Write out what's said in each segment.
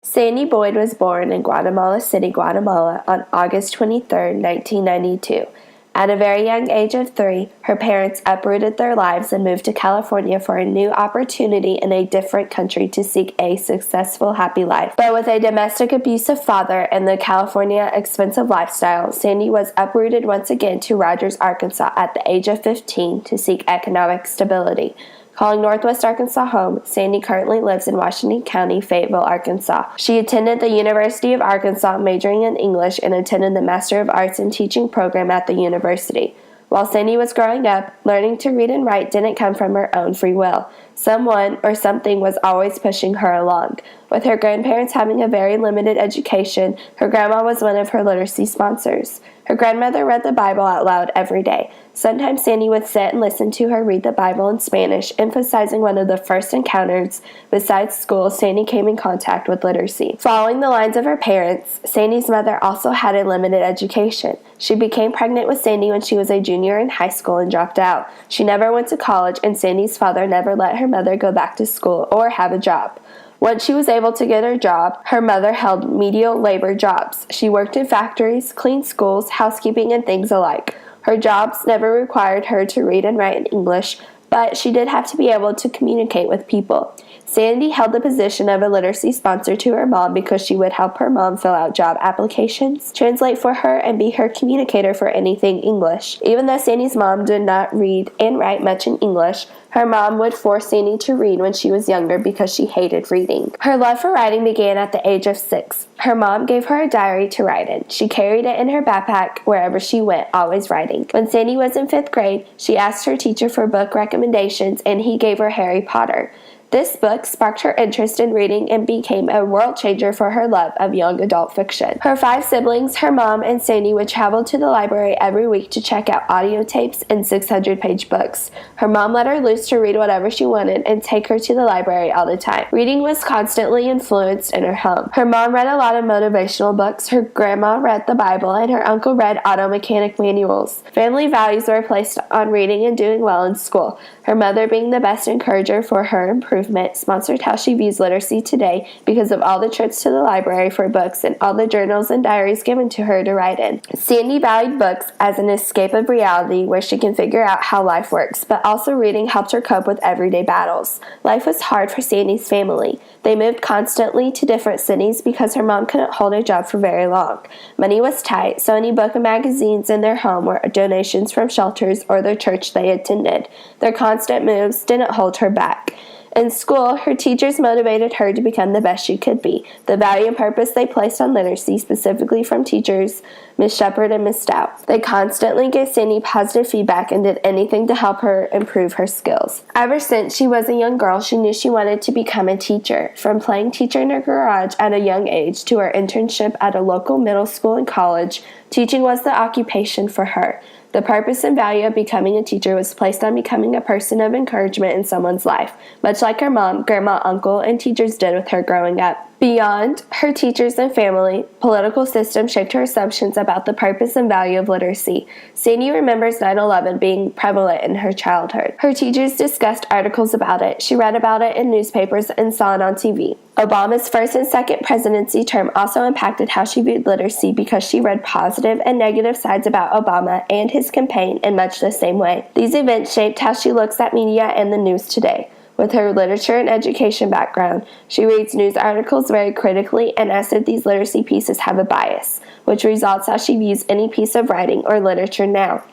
Sandy Boyd was born in Guatemala City, Guatemala on August 23, 1992. At a very young age of 3, her parents uprooted their lives and moved to California for a new opportunity in a different country to seek a successful, happy life. But with a domestic abusive father and the California expensive lifestyle, Sandy was uprooted once again to Rogers, Arkansas at the age of 15 to seek economic stability. Calling Northwest Arkansas home, Sandy currently lives in Washington County, Fayetteville, Arkansas. She attended the University of Arkansas, majoring in English, and attended the Master of Arts in Teaching program at the university. While Sandy was growing up, learning to read and write didn't come from her own free will. Someone or something was always pushing her along. With her grandparents having a very limited education, her grandma was one of her literacy sponsors. Her grandmother read the Bible out loud every day. Sometimes Sandy would sit and listen to her read the Bible in Spanish, emphasizing one of the first encounters besides school Sandy came in contact with literacy. Following the lines of her parents, Sandy's mother also had a limited education. She became pregnant with Sandy when she was a junior in high school and dropped out. She never went to college, and Sandy's father never let her mother go back to school or have a job. Once she was able to get her job, her mother held menial labor jobs. She worked in factories, cleaned schools, housekeeping, and things alike. Her jobs never required her to read and write in English, but she did have to be able to communicate with people. Sandy held the position of a literacy sponsor to her mom because she would help her mom fill out job applications, translate for her, and be her communicator for anything English. Even though Sandy's mom did not read and write much in English, her mom would force Sandy to read when she was younger because she hated reading. Her love for writing began at the age of 6. Her mom gave her a diary to write in. She carried it in her backpack wherever she went, always writing. When Sandy was in 5th grade, she asked her teacher for book recommendations, and he gave her Harry Potter. This book sparked her interest in reading and became a world changer for her love of young adult fiction. Her 5 siblings, her mom, and Sandy would travel to the library every week to check out audio tapes and 600-page books. Her mom let her loose to read whatever she wanted and take her to the library all the time. Reading was constantly influenced in her home. Her mom read a lot of motivational books, her grandma read the Bible, and her uncle read auto mechanic manuals. Family values were placed on reading and doing well in school. Her mother, being the best encourager for her improvement, sponsored how she views literacy today because of all the trips to the library for books and all the journals and diaries given to her to write in. Sandy valued books as an escape of reality where she can figure out how life works, but also reading helped her cope with everyday battles. Life was hard for Sandy's family. They moved constantly to different cities because her mom couldn't hold a job for very long. Money was tight, so any book and magazines in their home were donations from shelters or the church they attended. Their constant moves didn't hold her back. In school, her teachers motivated her to become the best she could be. The value and purpose they placed on literacy, specifically from teachers Miss Shepard and Miss Stout. They constantly gave Sandy positive feedback and did anything to help her improve her skills. Ever since she was a young girl, she knew she wanted to become a teacher. From playing teacher in her garage at a young age to her internship at a local middle school and college, teaching was the occupation for her. The purpose and value of becoming a teacher was placed on becoming a person of encouragement in someone's life, much like her mom, grandma, uncle, and teachers did with her growing up. Beyond her teachers and family, political system shaped her assumptions about the purpose and value of literacy. Sandy remembers 9/11 being prevalent in her childhood. Her teachers discussed articles about it. She read about it in newspapers and saw it on TV. Obama's first and second presidency term also impacted how she viewed literacy because she read positive and negative sides about Obama and his campaign in much the same way. These events shaped how she looks at media and the news today. With her literature and education background, she reads news articles very critically and asks if these literacy pieces have a bias, which results how she views any piece of writing or literature now.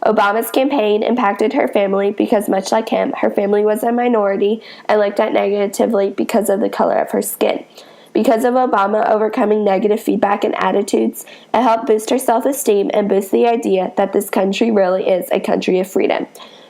Obama's campaign impacted her family because, much like him, her family was a minority and looked at negatively because of the color of her skin. Because of Obama overcoming negative feedback and attitudes, it helped boost her self-esteem and boost the idea that this country really is a country of freedom.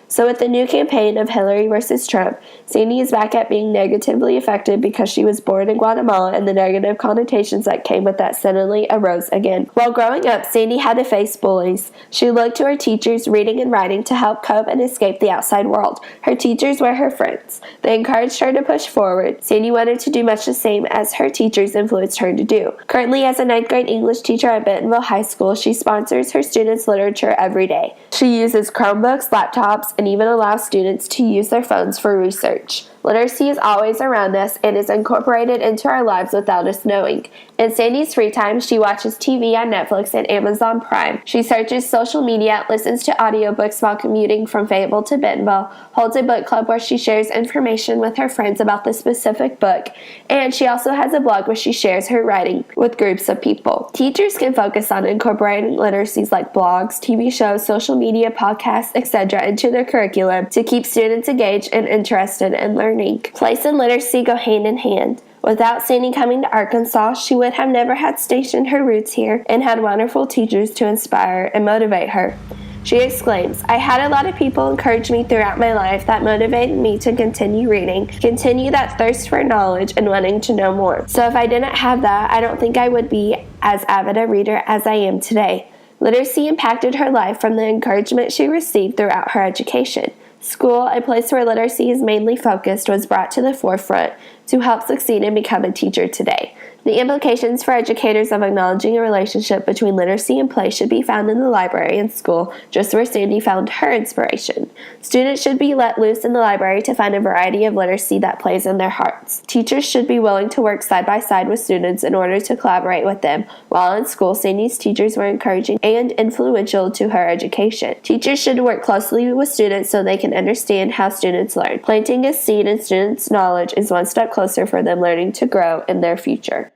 So with the new campaign of Hillary versus Trump, Sandy is back at being negatively affected because she was born in Guatemala and the negative connotations that came with that suddenly arose again. While growing up, Sandy had to face bullies. She looked to her teachers, reading and writing, to help cope and escape the outside world. Her teachers were her friends. They encouraged her to push forward. Sandy wanted to do much the same as her teachers influenced her to do. Currently, as a 9th grade English teacher at Bentonville High School, she sponsors her students' literature every day. She uses Chromebooks, laptops, and even allows students to use their phones for research. Literacy is always around us and is incorporated into our lives without us knowing. In Sandy's free time, she watches TV on Netflix and Amazon Prime. She searches social media, listens to audiobooks while commuting from Fayetteville to Bentonville, holds a book club where she shares information with her friends about the specific book, and she also has a blog where she shares her writing with groups of people. Teachers can focus on incorporating literacies like blogs, TV shows, social media, podcasts, etc. into their curriculum to keep students engaged and interested in learning. Place and literacy go hand in hand. Without Sandy coming to Arkansas, she would have never had stationed her roots here and had wonderful teachers to inspire and motivate her. She exclaims, "I had a lot of people encourage me throughout my life that motivated me to continue reading, continue that thirst for knowledge and wanting to know more. So if I didn't have that, I don't think I would be as avid a reader as I am today." Literacy impacted her life from the encouragement she received throughout her education. School, a place where literacy is mainly focused, was brought to the forefront to help succeed and become a teacher today. The implications for educators of acknowledging a relationship between literacy and play should be found in the library and school, just where Sandy found her inspiration. Students should be let loose in the library to find a variety of literacy that plays in their hearts. Teachers should be willing to work side by side with students in order to collaborate with them. While in school, Sandy's teachers were encouraging and influential to her education. Teachers should work closely with students so they can understand how students learn. Planting a seed in students' knowledge is one step closer for them learning to grow in their future.